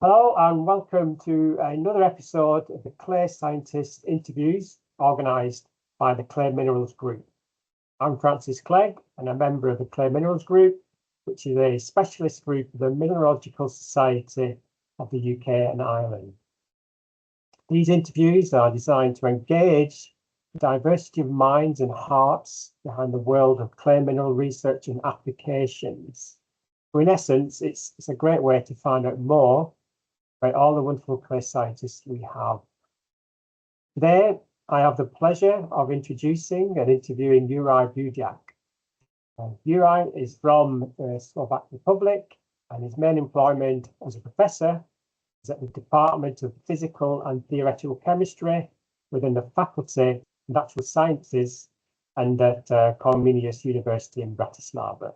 Hello and welcome to another episode of the Clay Scientist Interviews organised by the Clay Minerals Group. I'm Francis Clegg and a member of the Clay Minerals Group, which is a specialist group of the Mineralogical Society of the UK and Ireland. These interviews are designed to engage the diversity of minds and hearts behind the world of clay mineral research and applications. So in essence, it's a great way to find out more about all the wonderful clay scientists we have. Today, I have the pleasure of introducing and interviewing Juraj Bujdak. Juraj is from the Slovak Republic, and his main employment as a professor is at the Department of Physical and Theoretical Chemistry within the Faculty of Natural Sciences and at Comenius University in Bratislava.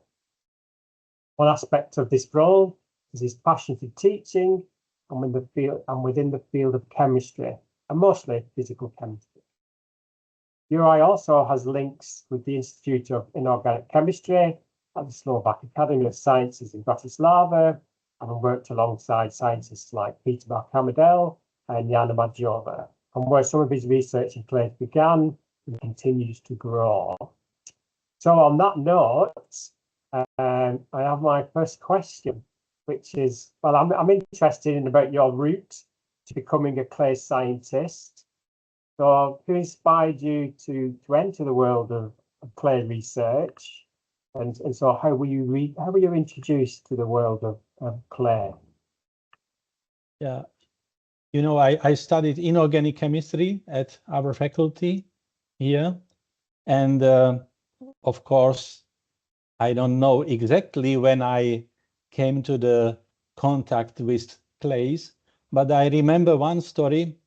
One aspect of this role is his passion for teaching and within the field of chemistry, and mostly physical chemistry. Juraj also has links with the Institute of Inorganic Chemistry at the Slovak Academy of Sciences in Bratislava, and worked alongside scientists like Peter Barkamadel and Jana Majova, and where some of his research in clays began and continues to grow. So on that note, I have my first question, which is, well, I'm interested in about your route to becoming a clay scientist. So who inspired you to enter the world of clay research? And so how were you introduced to the world of clay? Yeah, you know, I studied inorganic chemistry at our faculty here. And of course, I don't know exactly when I came to the contact with clays, but I remember one story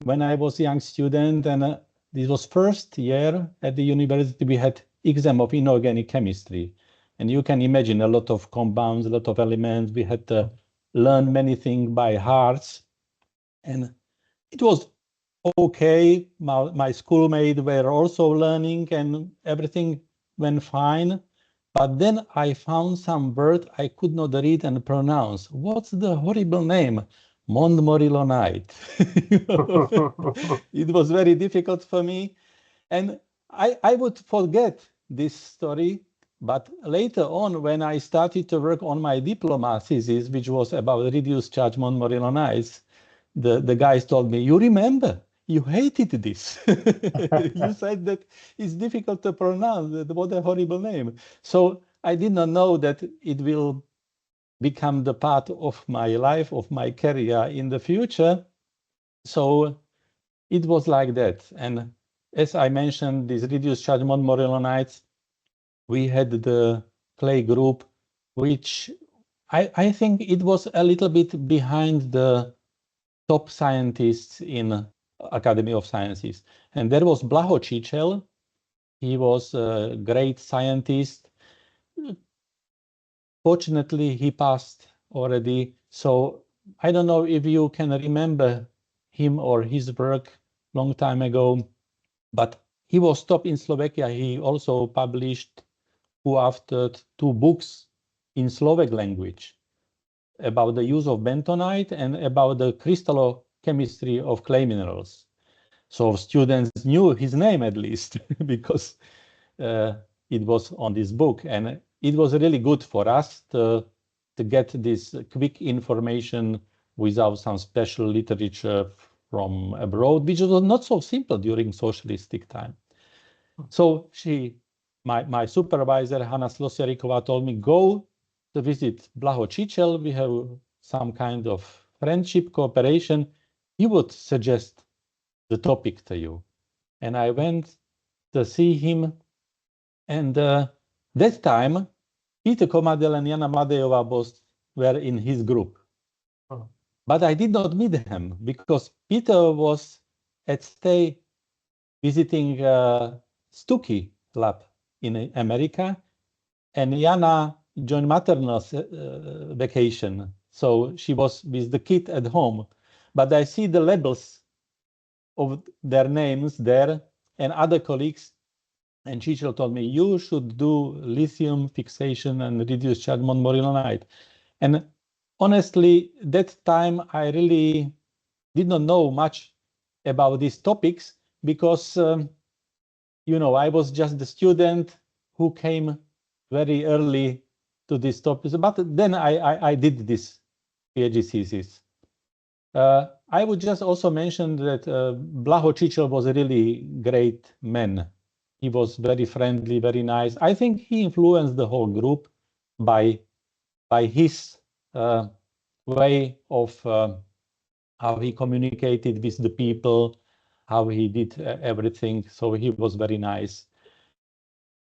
when I was a young student, and this was first year at the university. We had exam of inorganic chemistry, and you can imagine a lot of compounds, a lot of elements. We had to learn many things by hearts, and it was okay. My schoolmates were also learning, and everything went fine. But then I found some word I could not read and pronounce. What's the horrible name? Montmorillonite. It was very difficult for me. And I would forget this story. But later on, when I started to work on my diploma thesis, which was about reduced charge Montmorillonites, the guys told me, you remember? You hated this. You said that it's difficult to pronounce. What a horrible name. So I did not know that it will become the part of my life, of my career in the future. So it was like that. And as I mentioned, these reduced charge Montmorillonites, we had the clay group, which I think it was a little bit behind the top scientists in Academy of Sciences. And there was Blaho Čičel. He was a great scientist. Fortunately, he passed already. So I don't know if you can remember him or his work long time ago, but he was top in Slovakia. He also published after 2 books in Slovak language about the use of bentonite and about the crystallochemistry of clay minerals. So students knew his name at least because it was on this book, and it was really good for us to get this quick information without some special literature from abroad, which was not so simple during socialistic time. So my supervisor, Hanna Slosiarikova, told me, go to visit Blaho Čičel. We have some kind of friendship, cooperation. He would suggest the topic to you. And I went to see him. And that time, Peter Komadel and Jana Madejova were in his group. Oh. But I did not meet them because Peter was at stay visiting Stucky lab in America, and Jana joined maternal vacation. So she was with the kid at home. But I see the labels of their names there, and other colleagues. And Čičel told me, you should do lithium fixation and reduced charge Montmorillonite. And honestly, that time I really did not know much about these topics because, I was just the student who came very early to these topics. But then I did this PhD thesis. I would just also mention that Blaho Čičel was a really great man. He was very friendly, very nice. I think he influenced the whole group by his way of how he communicated with the people, how he did everything. So he was very nice.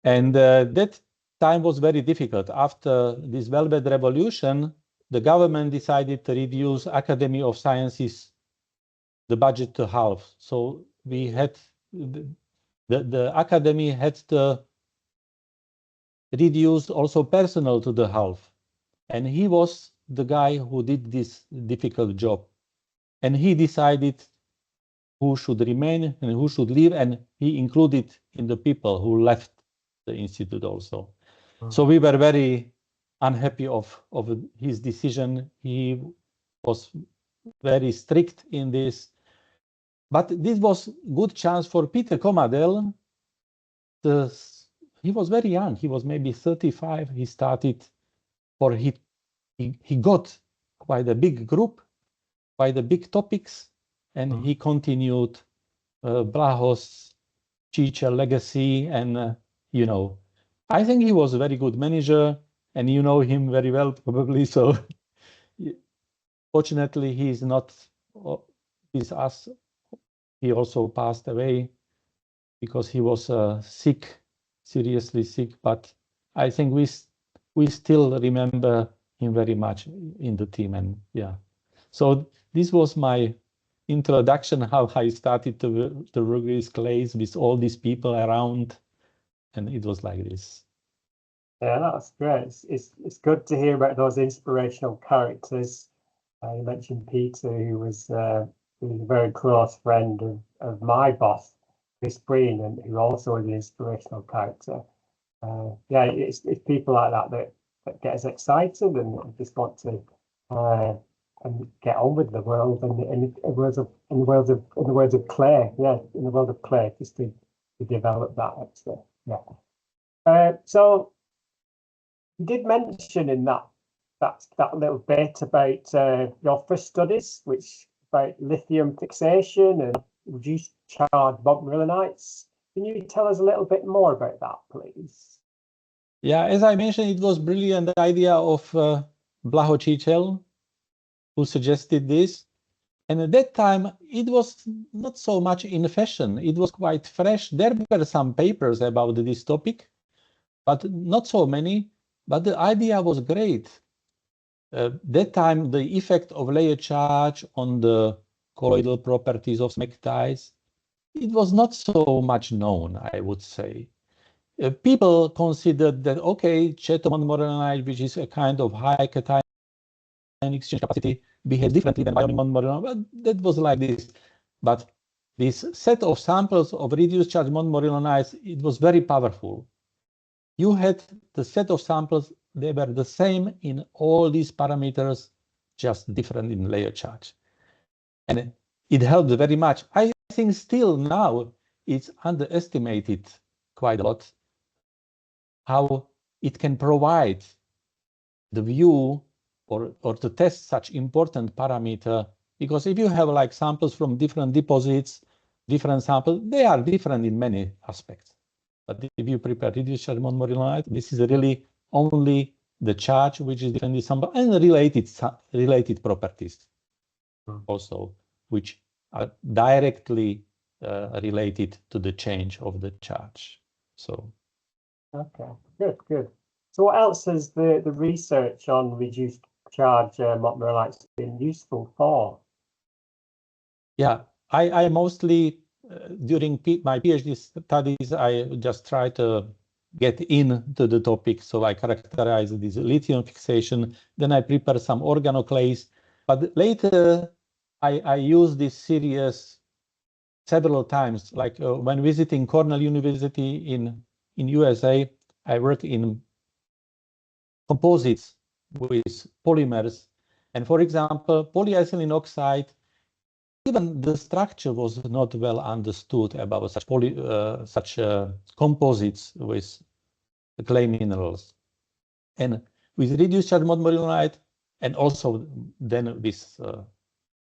And that time was very difficult. After this Velvet Revolution, the government decided to reduce Academy of Sciences, the budget to half. So we had, the Academy had to reduce also personnel to the half. And he was the guy who did this difficult job. And he decided who should remain and who should leave, and he included in the people who left the institute also. So we were very unhappy of his decision. He was very strict in this. But this was good chance for Peter Komadel. He was very young. He was maybe 35. He started, or he got quite a big group, quite a big topics, and he continued Blaho's Čičel legacy. And, I think he was a very good manager, and you know him very well, probably. So fortunately, he's not with us. He also passed away because he was sick, seriously sick. But I think we still remember him very much in the team. And yeah, so this was my introduction, how I started to work with clays, with all these people around. And it was like this. Yeah, that's great. It's good to hear about those inspirational characters. You mentioned Peter, who was a very close friend of my boss, Chris Breen, and who also is an inspirational character. Yeah, it's people like that get us excited and just want to and get on with the world and in the world of clay. Yeah, in the world of clay, just to develop that actually. Yeah. So you did mention in that little bit about your first studies, which about lithium fixation and reduced charge montmorillonites. Can you tell us a little bit more about that, please? Yeah, as I mentioned, it was brilliant idea of Blaho Čičel, who suggested this. And at that time, it was not so much in fashion. It was quite fresh. There were some papers about this topic, but not so many. But the idea was great. That time, the effect of layer charge on the colloidal properties of smectites, it was not so much known, I would say. People considered that, okay, chaetomontmorillonite, which is a kind of high cation exchange capacity, behaves differently than ionic montmorillonite, but that was like this. But this set of samples of reduced charge montmorillonites, it was very powerful. You had the set of samples, they were the same in all these parameters, just different in layer charge. And it helped very much. I think still now it's underestimated quite a lot how it can provide the view or to test such important parameter, because if you have like samples from different deposits, different samples, they are different in many aspects. But if you prepare reduced charge montmorillonite, this is really only the charge which is different in sample and related properties also, which are directly related to the change of the charge. So. Okay, good. So what else has the research on reduced charge montmorillonites been useful for? Yeah, I mostly, during my PhD studies, I just try to get into the topic. So I characterize this lithium fixation, then I prepare some organoclays. But later, I use this series several times, like when visiting Cornell University in USA, I work in composites with polymers. And for example, polyethylene oxide, even the structure was not well understood about such composites with clay minerals. And with reduced charge montmorillonite, and also then with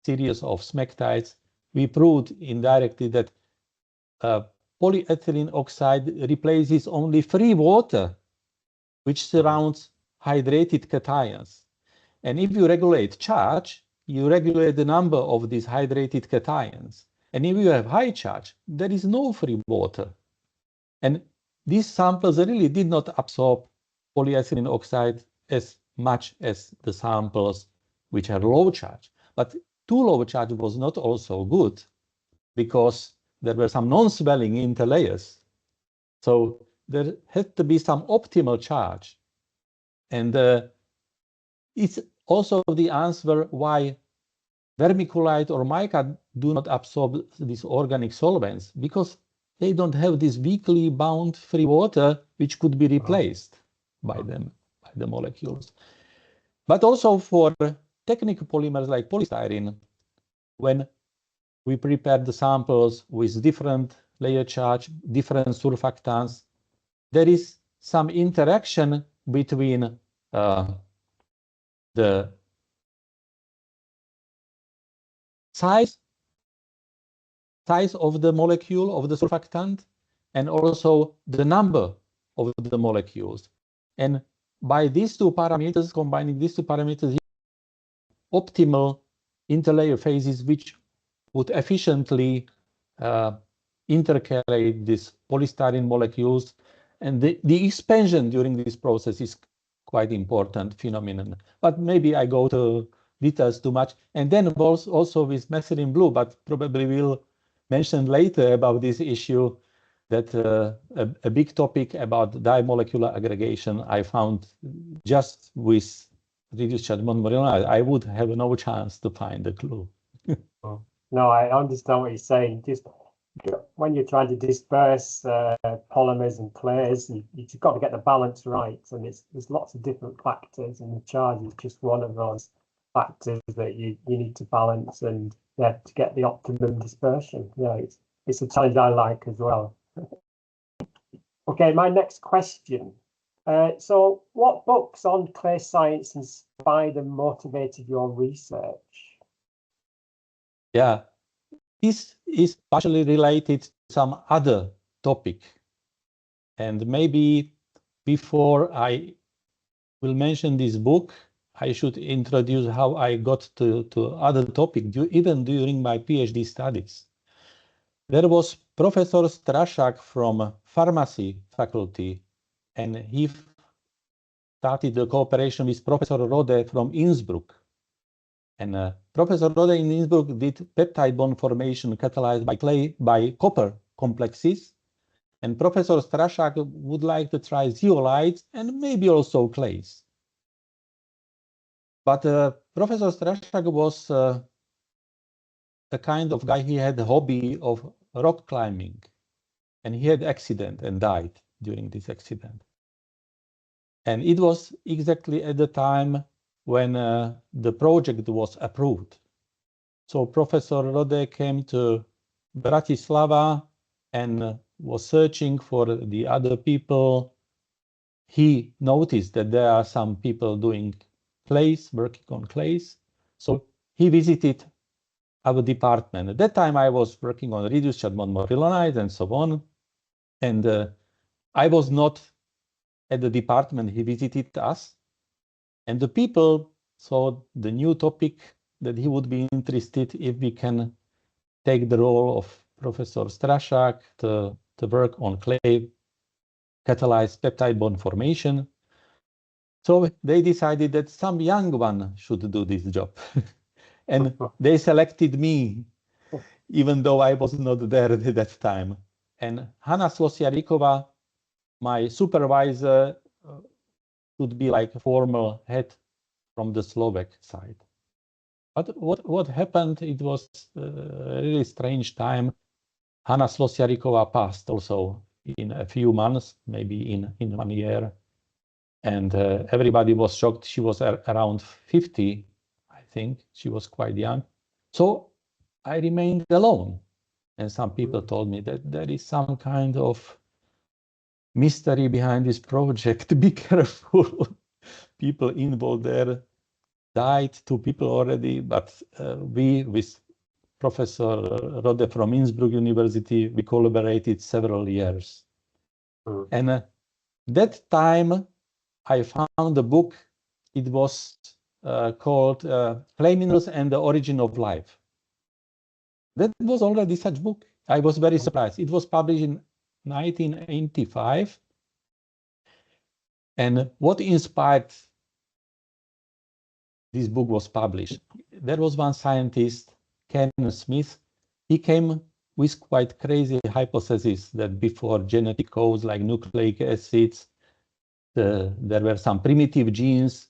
series of smectites, we proved indirectly that polyethylene oxide replaces only free water, which surrounds hydrated cations. And if you regulate charge, you regulate the number of these hydrated cations. And if you have high charge, there is no free water. And these samples really did not absorb polyethylene oxide as much as the samples which are low charge. But too low charge was not also good, because there were some non-swelling interlayers. So there had to be some optimal charge. And it's also the answer why vermiculite or mica do not absorb these organic solvents, because they don't have this weakly bound free water which could be replaced by them, by the molecules. But also for technical polymers like polystyrene, when we prepared the samples with different layer charge, different surfactants, there is some interaction between the size of the molecule of the surfactant and also the number of the molecules. And by these two parameters, combining these two parameters, optimal interlayer phases which would efficiently intercalate these polystyrene molecules. And the expansion during this process is quite important phenomenon. But maybe I go to details too much. And then also with methylene blue, but probably we'll mention later about this issue, that a big topic about dimolecular aggregation I found just with reduced charge montmorillonite. I would have no chance to find a clue. No, I understand what you're saying. Just when you're trying to disperse polymers and clays, you've got to get the balance right, and there's lots of different factors, and the charge is just one of those factors that you need to balance, and to get the optimum dispersion. Yeah, it's a challenge I like as well. Okay, my next question. So what books on clay science inspired and motivated your research? Yeah, this is partially related to some other topic. And maybe before I will mention this book, I should introduce how I got to other topic, even during my PhD studies. There was Professor Straszak from pharmacy faculty, and he started a cooperation with Professor Rode from Innsbruck. And Professor Rode in Innsbruck did peptide bond formation catalyzed by copper complexes. And Professor Straszak would like to try zeolites and maybe also clays. But Professor Straszak was the kind of guy, he had a hobby of rock climbing. And he had accident and died during this accident. And it was exactly at the time when the project was approved. So Professor Rode came to Bratislava and was searching for the other people. He noticed that there are some people doing clays, working on clays. So he visited our department. At that time, I was working on reduced charge montmorillonite and so on. And I was not at the department. He visited us. And the people saw the new topic that he would be interested if we can take the role of Professor Straszak to work on clay catalyzed peptide bond formation. So they decided that some young one should do this job. And they selected me, even though I was not there at that time. And Hanna Slosjarikova, my supervisor, would be like a formal head from the Slovak side. But what happened, it was a really strange time. Hanna Slosjarikova passed also in a few months, maybe in 1 year. And everybody was shocked. She was around 50, I think. She was quite young. So I remained alone. And some people told me that there is some kind of mystery behind this project. Be careful. People involved there died, 2 people already, but we, with Professor Rode from Innsbruck University, we collaborated several years. And that time I found a book. It was called Clay Minerals and the Origin of Life. That was already such book. I was very surprised. It was published in 1985. And what inspired this book was published? There was one scientist, Ken Smith. He came with quite crazy hypothesis that before genetic codes like nucleic acids, there were some primitive genes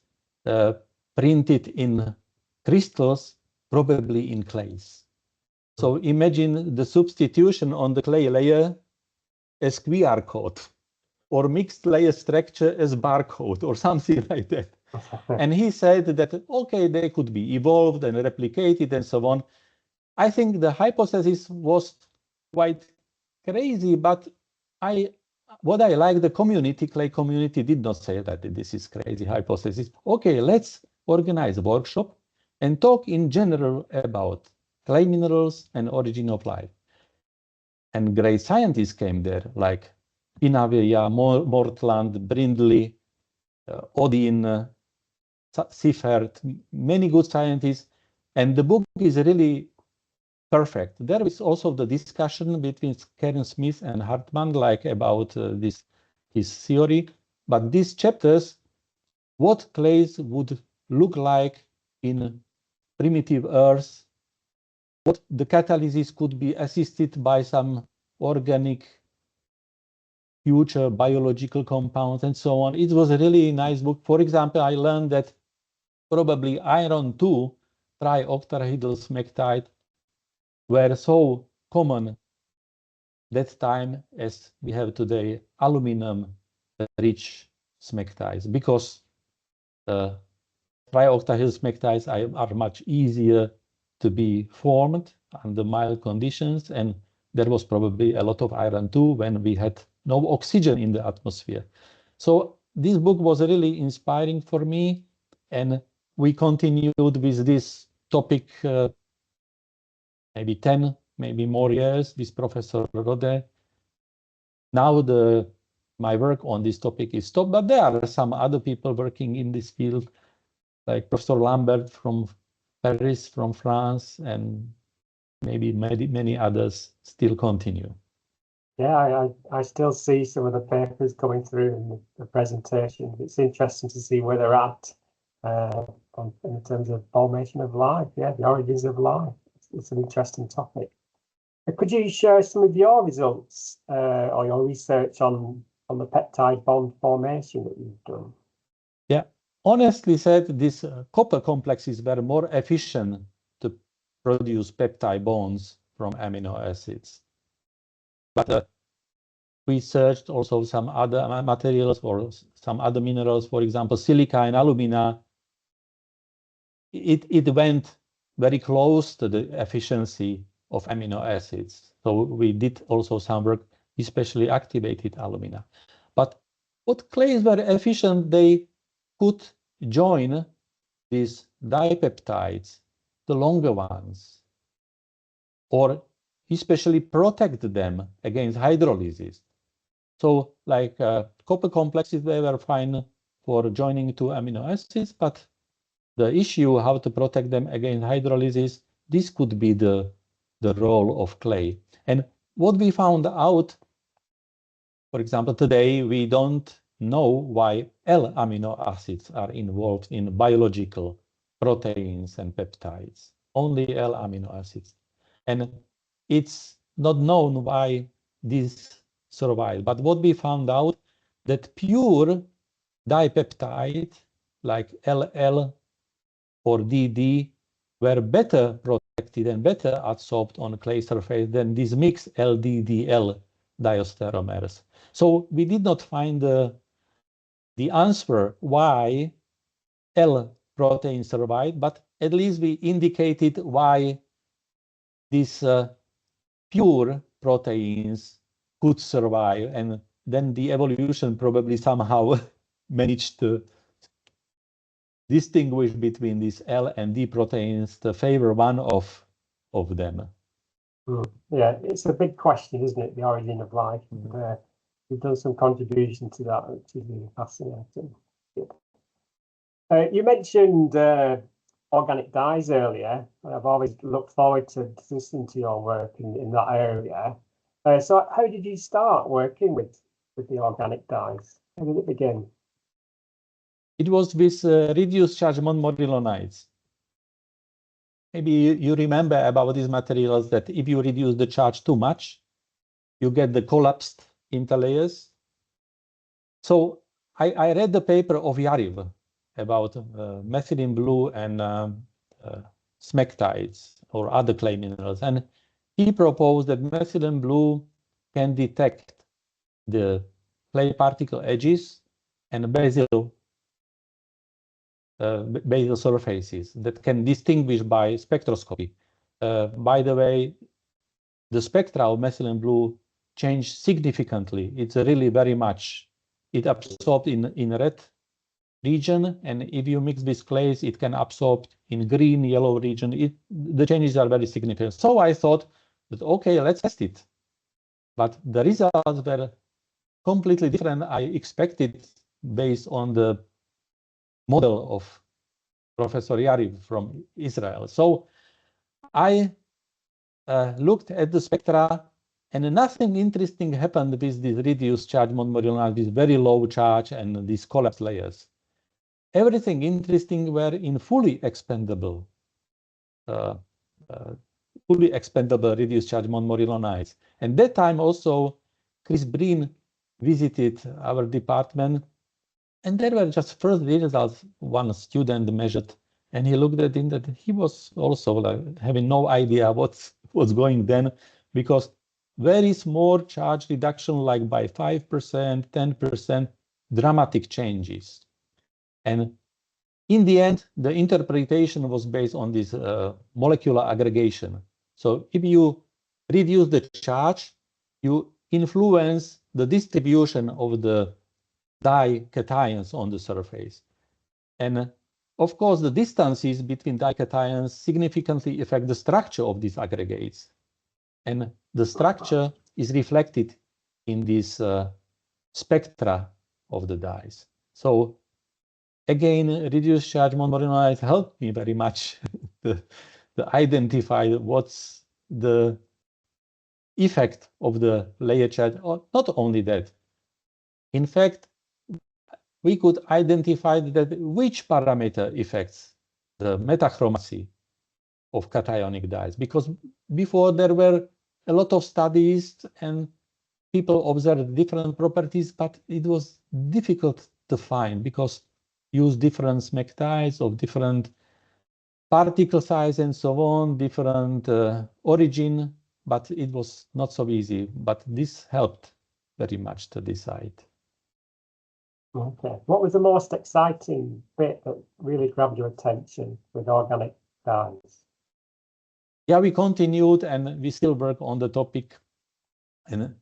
printed in crystals, probably in clays. So imagine the substitution on the clay layer as QR code, or mixed layer structure as barcode, or something like that. And he said that, okay, they could be evolved and replicated and so on. I think the hypothesis was quite crazy, but what I like, the community, clay community, did not say that this is crazy hypothesis. Okay, let's organize a workshop and talk in general about clay minerals and origin of life. And great scientists came there, like Inaveya, Mortland, Brindley, Odin, Siffert, many good scientists. And the book is really perfect. There is also the discussion between Karen Smith and Hartmann, like about his theory. But these chapters, what clays would look like in primitive Earth, what the catalysis could be assisted by some organic future biological compounds and so on. It was a really nice book. For example, I learned that probably iron 2 trioctahedral smectite were so common that time as we have today aluminum rich smectites, because trioctahedral smectites are much easier to be formed under mild conditions, and there was probably a lot of iron too when we had no oxygen in the atmosphere. So this book was really inspiring for me, and we continued with this topic maybe 10, maybe more years with Professor Rode. Now my work on this topic is stopped, but there are some other people working in this field, like Professor Lambert from Paris, from France, and maybe many others still continue. Yeah, I still see some of the papers coming through in the presentation. It's interesting to see where they're at in terms of formation of life. Yeah, the origins of life. It's an interesting topic. Could you share some of your results or your research on the peptide bond formation that you've done? Yeah, honestly said, these copper complexes were more efficient to produce peptide bonds from amino acids. But we searched also some other materials or some other minerals, for example, silica and alumina. It went very close to the efficiency of amino acids. So we did also some work, especially activated alumina. But what clays were efficient, they could join these dipeptides, the longer ones, or especially protect them against hydrolysis. So like copper complexes, they were fine for joining 2 amino acids, but the issue how to protect them against hydrolysis, this could be the role of clay. And what we found out, for example, today we don't know why L amino acids are involved in biological proteins and peptides, only L amino acids. And it's not known why these survive. But what we found out, that pure dipeptide like LL or DD were better protected and better adsorbed on clay surface than these mixed LDDL diastereomers. So we did not find the answer why L protein survived, but at least we indicated why these pure proteins could survive, and then the evolution probably somehow managed to distinguish between these L and D proteins to favor one of them. Yeah, it's a big question, isn't it? The origin of life. You've done some contribution to that, which is really fascinating. You mentioned organic dyes earlier, and I've always looked forward to listening to your work in that area. So how did you start working with the organic dyes? How did it begin? It was with reduced charge monomorillonides. Maybe you remember about these materials that if you reduce the charge too much, you get the collapsed interlayers. So I read the paper of Yariv about methylene blue and smectides or other clay minerals. And he proposed that methylene blue can detect the clay particle edges and basal surfaces that can distinguish by spectroscopy. By the way, the spectra of methylene blue changed significantly. It's really very much. It absorbed in red region, and if you mix with clays, it can absorb in green, yellow region. The changes are very significant. So I thought that, okay, let's test it. But the results were completely different. I expected based on the model of Professor Yariv from Israel. So I looked at the spectra, and nothing interesting happened with this reduced charge monomorillonide, this very low charge and these collapsed layers. Everything interesting were in fully expandable reduced charge monomorillonides. And that time also, Chris Breen visited our department, and there were just first results. One student measured, and he looked at it, that he was also like having no idea what's going then, because very small charge reduction, like by 5%, 10%, dramatic changes. And in the end, the interpretation was based on this molecular aggregation. So if you reduce the charge, you influence the distribution of the dications on the surface. And of course, the distances between dications significantly affect the structure of these aggregates. And the structure is reflected in these spectra of the dyes. So again, reduced charge monomorillonides helped me very much to identify what's the effect of the layer charge. Or not only that, in fact, we could identify that which parameter affects the metachromacy of cationic dyes, because before there were a lot of studies and people observed different properties, but it was difficult to find because use different smectides of different particle size and so on, different origin, but it was not so easy. But this helped very much to decide. Okay. What was the most exciting bit that really grabbed your attention with organic dyes? Yeah, we continued and we still work on the topic. And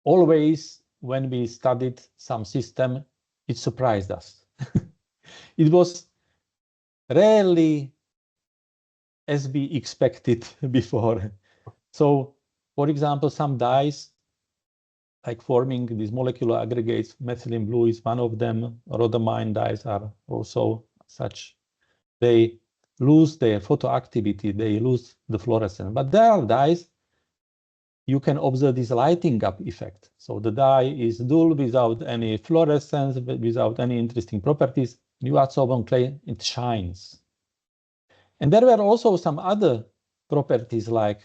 always when we studied some system, it surprised us. It was rarely as we expected before. So, for example, some dyes, like forming these molecular aggregates, methylene blue is one of them, rhodamine dyes are also such. They lose their photoactivity, they lose the fluorescence. But there are dyes, you can observe this lighting up effect. So the dye is dull without any fluorescence, without any interesting properties. You adsorb on clay, it shines. And there were also some other properties like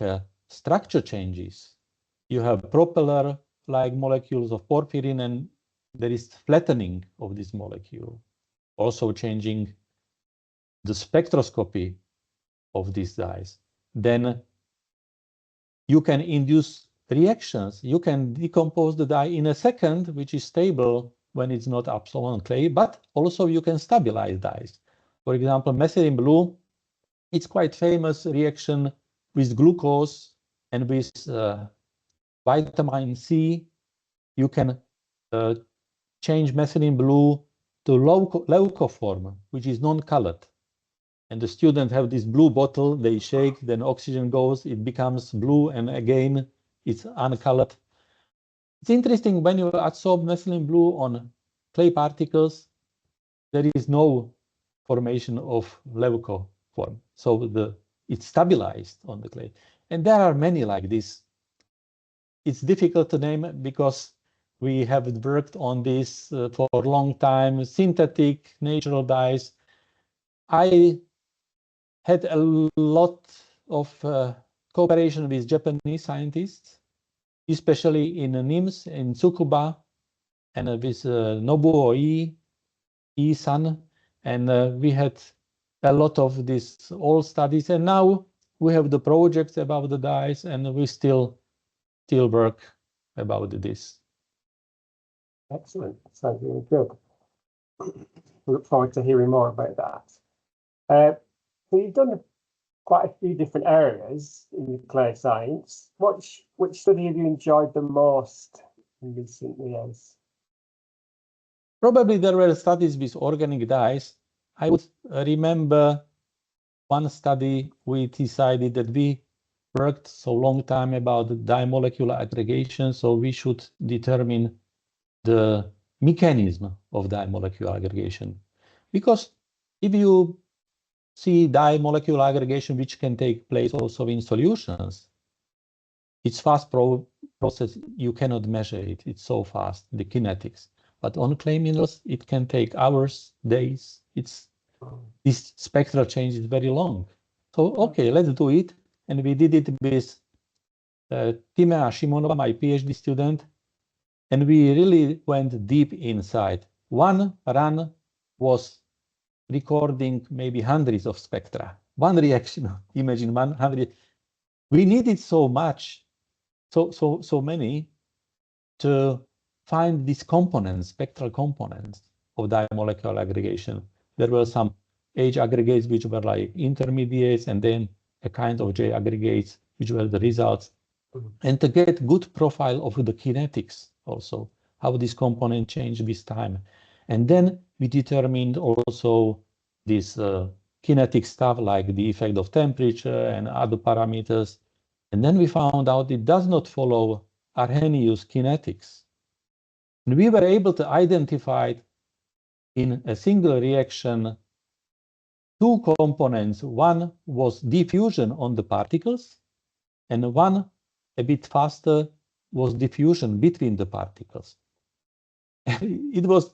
structure changes. You have propeller-like molecules of porphyrin, and there is flattening of this molecule, also changing the spectroscopy of these dyes. Then you can induce reactions. You can decompose the dye in a second, which is stable when it's not absorbed on clay, but also you can stabilize dyes. For example, methylene blue It's quite famous reaction with glucose and with vitamin C. You can change methylene blue to leucoform, which is non-colored. And the students have this blue bottle, they shake, then oxygen goes, it becomes blue, and again, it's uncolored. It's interesting when you adsorb methylene blue on clay particles, there is no formation of leucoform. So it's stabilized on the clay. And there are many like this. It's difficult to name because we have worked on this for a long time, synthetic, natural dyes. I had a lot of cooperation with Japanese scientists, especially in NIMS, in Tsukuba, and with Nobuo Ii-san. And we had a lot of these old studies. And now we have the projects about the dyes, and we still work about this. Excellent. Sounds really good. Look forward to hearing more about that. So you've done quite a few different areas in your clay science. Which study have you enjoyed the most in recent years? Probably there were studies with organic dyes. I would remember one study we decided that we worked so long time about the dye molecular aggregation, so we should determine the mechanism of dye molecular aggregation. Because if you see dye molecular aggregation, which can take place also in solutions, it's fast process, you cannot measure it, it's so fast, the kinetics. But on clay minerals, it can take hours, days. This spectral change is very long. So, okay, let's do it. And we did it with Timea Shimonova, my PhD student. And we really went deep inside. One run was recording maybe hundreds of spectra. One reaction, imagine 100. We needed so much, so many to find these components, spectral components of dye molecular aggregation. There were some H aggregates which were like intermediates, and then a kind of J aggregates which were the results. And to get good profile of the kinetics also, how this component changed with time. And then we determined also this kinetic stuff like the effect of temperature and other parameters. And then we found out it does not follow Arrhenius kinetics. And we were able to identify in a single reaction two components. One was diffusion on the particles, and one a bit faster was diffusion between the particles. It was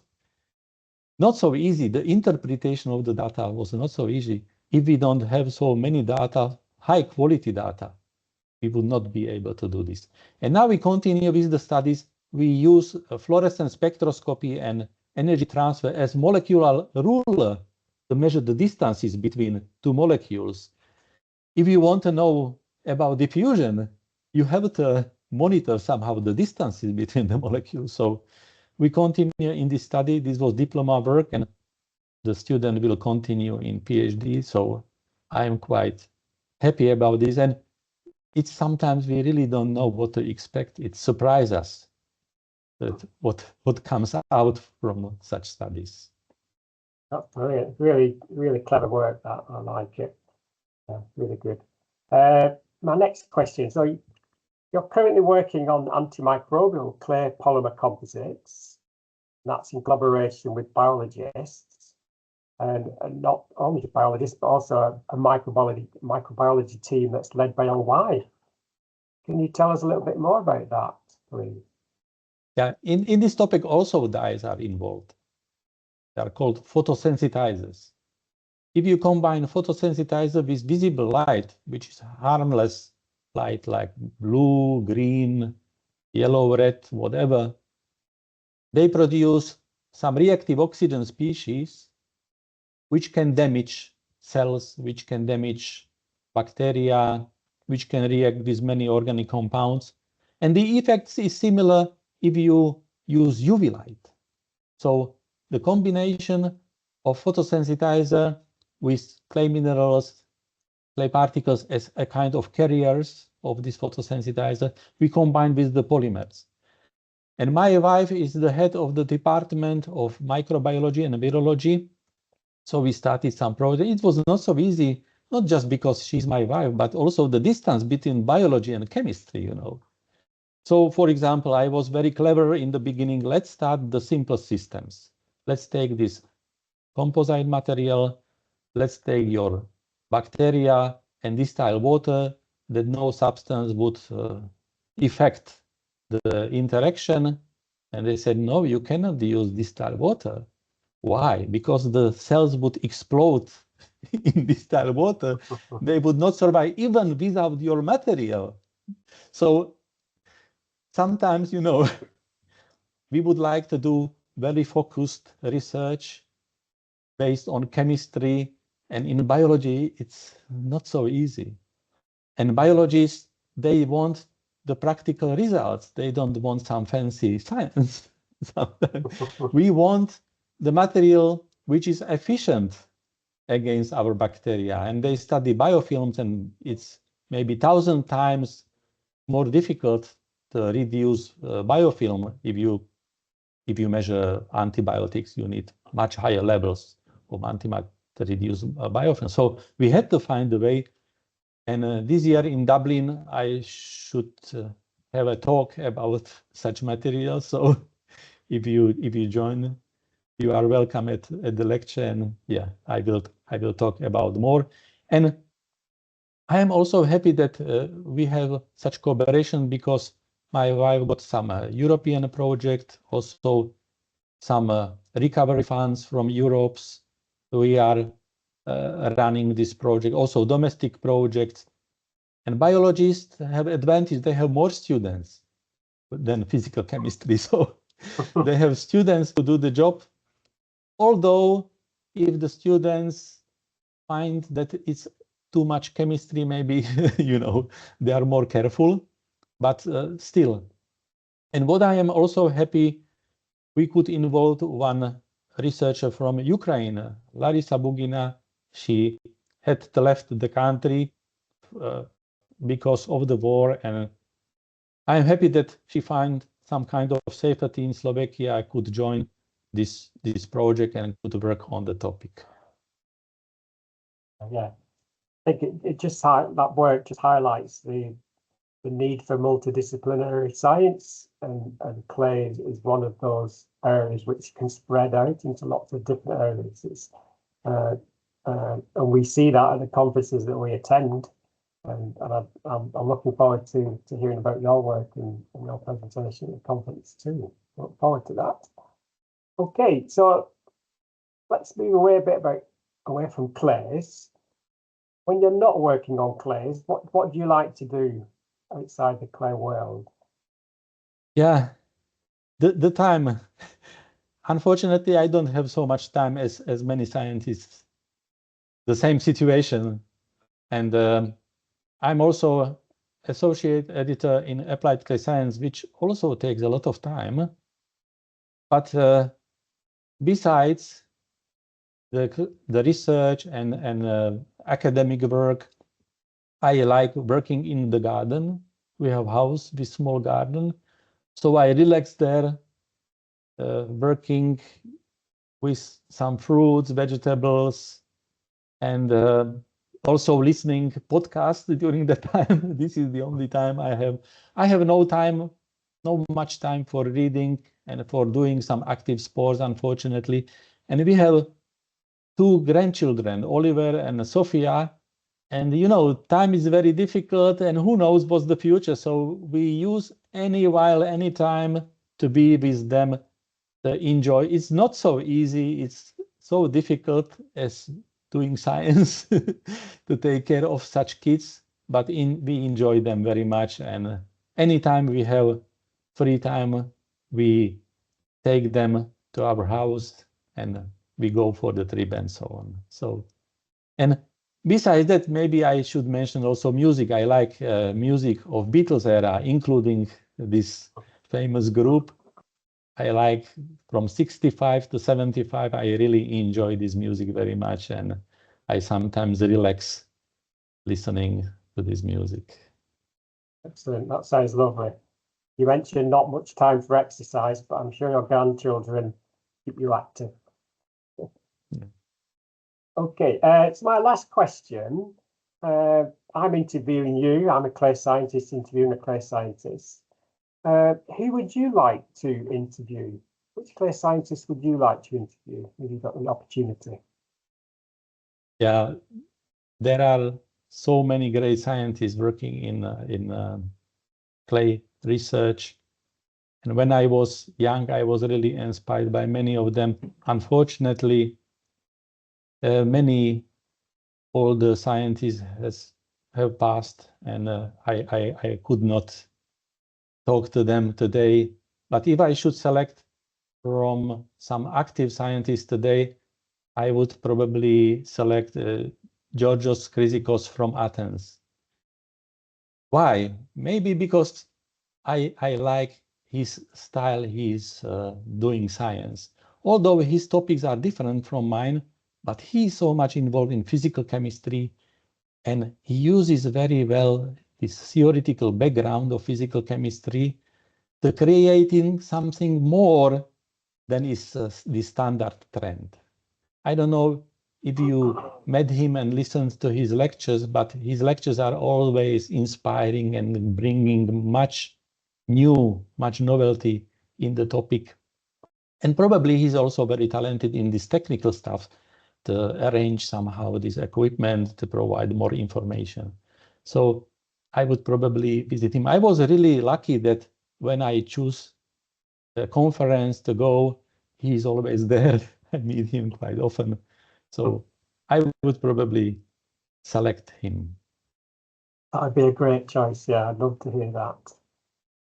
not so easy. The interpretation of the data was not so easy. If we don't have so many data, high quality data, we would not be able to do this. And now we continue with the studies. We use fluorescence spectroscopy and energy transfer as molecular ruler to measure the distances between two molecules. If you want to know about diffusion, you have to monitor somehow the distances between the molecules. So we continue in this study. This was diploma work, and the student will continue in PhD. So I am quite happy about this. And it's sometimes we really don't know what to expect. It surprises us that what comes out from such studies. That's brilliant. Really clever work. That I like it. Yeah, really good. My next question. So you're currently working on antimicrobial clay polymer composites. That's in collaboration with biologists, and not only biologists, but also a microbiology team that's led by LY. Can you tell us a little bit more about that, please? Yeah, in this topic also dyes are involved. They are called photosensitizers. If you combine photosensitizer with visible light, which is harmless light like blue, green, yellow, red, whatever, they produce some reactive oxygen species which can damage cells, which can damage bacteria, which can react with many organic compounds. And the effect is similar if you use UV light. So the combination of photosensitizer with clay minerals clay particles as a kind of carriers of this photosensitizer, we combine with the polymers. And my wife is the head of the department of microbiology and virology. So we started some project. It was not so easy, not just because she's my wife, but also the distance between biology and chemistry, you know. So for example, I was very clever in the beginning. Let's start the simplest systems. Let's take this composite material. Let's take your bacteria and distill water that no substance would affect the interaction. And they said, no, you cannot use distilled water. Why? Because the cells would explode in distilled water. They would not survive even without your material. So sometimes, you know, we would like to do very focused research based on chemistry, and in biology, it's not so easy. And biologists, they want the practical results. They don't want some fancy science. We want the material which is efficient against our bacteria. And they study biofilms, and it's maybe 1,000 times more difficult to reduce biofilm. If you measure antibiotics, you need much higher levels of antibiotics to reduce biofilm. So we had to find a way. And this year in Dublin, I should have a talk about such materials. So if you join, you are welcome at the lecture. And yeah, I will talk about more. And I am also happy that we have such cooperation, because my wife got some European project, also some recovery funds from Europe. We are running this project, also domestic projects. And biologists have advantage, they have more students than physical chemistry. So they have students to do the job. Although if the students find that it's too much chemistry, maybe, you know, they are more careful, but still. And what I am also happy, we could involve one researcher from Ukraine, Larisa Bugina. She had left the country because of the war, and I'm happy that she found some kind of safety in Slovakia. I could join this project and could work on the topic. Yeah, I think that work just highlights the need for multidisciplinary science, and clay is one of those areas which can spread out into lots of different areas. And we see that at the conferences that we attend. And I'm looking forward to hearing about your work and your presentation at the conference too. Look forward to that. Okay, so let's move away away from clays. When you're not working on clays, what do you like to do outside the clay world? Yeah, the time. Unfortunately, I don't have so much time as many scientists. The same situation. And I'm also associate editor in Applied Clay Science, which also takes a lot of time. But besides the research and academic work, I like working in the garden. We have a house with small garden. So I relax there, working with some fruits, vegetables, and also listening podcasts during the time. This is the only time I have. I have no much time for reading and for doing some active sports, unfortunately. And we have 2 grandchildren, Oliver and Sophia. And you know, time is very difficult, and who knows what's the future. So we use any time to be with them, to enjoy. It's not so easy. It's so difficult as doing science to take care of such kids, but we enjoy them very much. And anytime we have free time, we take them to our house and we go for the trip and so on. So, and besides that, maybe I should mention also music. I like music of Beatles era, including this famous group. I like from 65 to 75. I really enjoy this music very much, and I sometimes relax listening to this music. Excellent. That sounds lovely. You mentioned not much time for exercise, but I'm sure your grandchildren keep you active. Yeah. Okay, it's my last question. I'm interviewing you. I'm a clay scientist interviewing a clay scientist. Who would you like to interview? Which clay scientist would you like to interview if you got the opportunity? Yeah, there are so many great scientists working in clay research. And when I was young, I was really inspired by many of them. Unfortunately, many older scientists have passed, and I could not talk to them today. But if I should select from some active scientists today, I would probably select Georgios Chrysikos from Athens. Why? Maybe because I like his style, he's doing science. Although his topics are different from mine, but he's so much involved in physical chemistry, and he uses very well his theoretical background of physical chemistry to creating something more than is the standard trend. I don't know if you met him and listened to his lectures, but his lectures are always inspiring and bringing much new, much novelty in the topic. And probably he's also very talented in this technical stuff to arrange somehow this equipment to provide more information. So I would probably visit him. I was really lucky that when I choose a conference to go, he's always there. I meet him quite often. So I would probably select him. That'd be a great choice. Yeah, I'd love to hear that.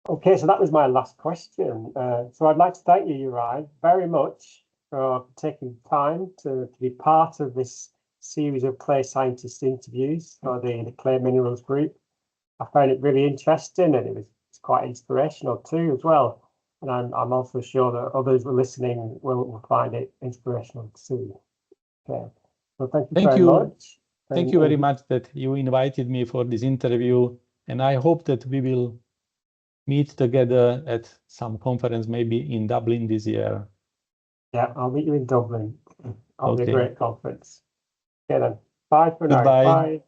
Okay, so that was my last question. So I'd like to thank you, Juraj, very much for taking time to be part of this series of clay scientist interviews for the Clay Minerals Group. I found it really interesting, and it's quite inspirational too as well. And I'm also sure that others who are listening will find it inspirational too. Okay, so thank you very much. Thank you very much that you invited me for this interview, and I hope that we will meet together at some conference, maybe in Dublin this year. Yeah, I'll meet you in Dublin. That'll be a Okay. great conference. Okay then. Bye for now. Goodbye. Bye.